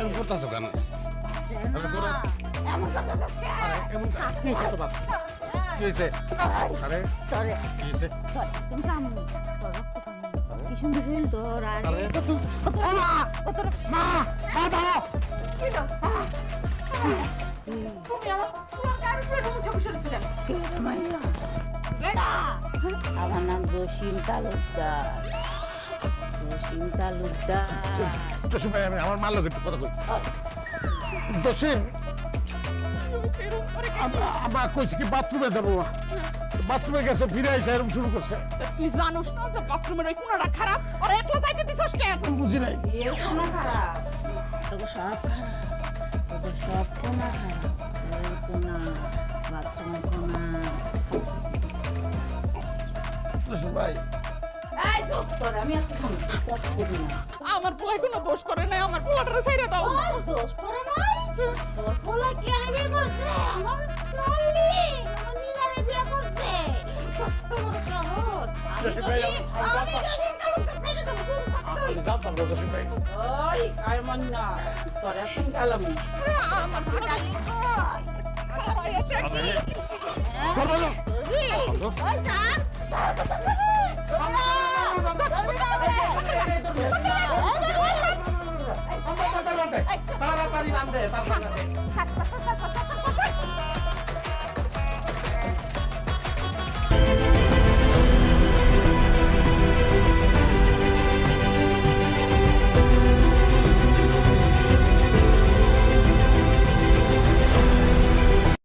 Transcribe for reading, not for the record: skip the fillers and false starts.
এরকম করতেছো কেন? এমন কথা আরে এমন কি করছো বাপ? কি হয়েছে? আরে তোরে কি হয়েছে? তোর তুমি কাম তোর রক্ত কাম কি সুন্দর শরীর তোর আর আরে। কত কত কত মা মা বাবা কি রে তুমি আমার পুরো গাড়ি পুরো মুখে বসে রয়েছিলেন মাইয়া বেটা আমার নাম জসিম তালুকদার জসিম তালুকদার জসিম ভাই আমি আমার মার লোক একটু কথা কই। জসিম আমার কইছি কি বাথরুমে যাবো, বাথরুমে গেছে ফিরে এসে এরকম শুরু করছে। তুই জানোস না যে বাথরুমের ওই কোণাটা খারাপ আর একলা যাইতে দিছস কেন? বুঝি নাই। এর কোনা খারাপ তোকে সব খারাপ তোকে সব কোনা খারাপ এর কোনা বাথরুমের কোনা জসিম ভাই এই চুপ কর আমি আজকে খাবো কথা বলি না আমার পোলাই কোনো দোষ করে নাই, আমার পোলাটারে ছাইড়া দাও। ওই দোষ করে নাই তোর পোলা কি আইবে করছে আমার লালি আমার নীলারে বিয়ে করছে সত্য বড় সহজ জসিম ভাই, আমি জসিম তালুকদার ছেড়ে দেবো তুমি আমি জানতাম না জসিম ভাই। ওই আর মান না তোর এখন গেলাম আমার পোলাটা খাওয়াই আছে কি? ধরো না। ওই স্যার তাড়াতাড়ি নাম দে, তাড়াতাড়ি নাম দে।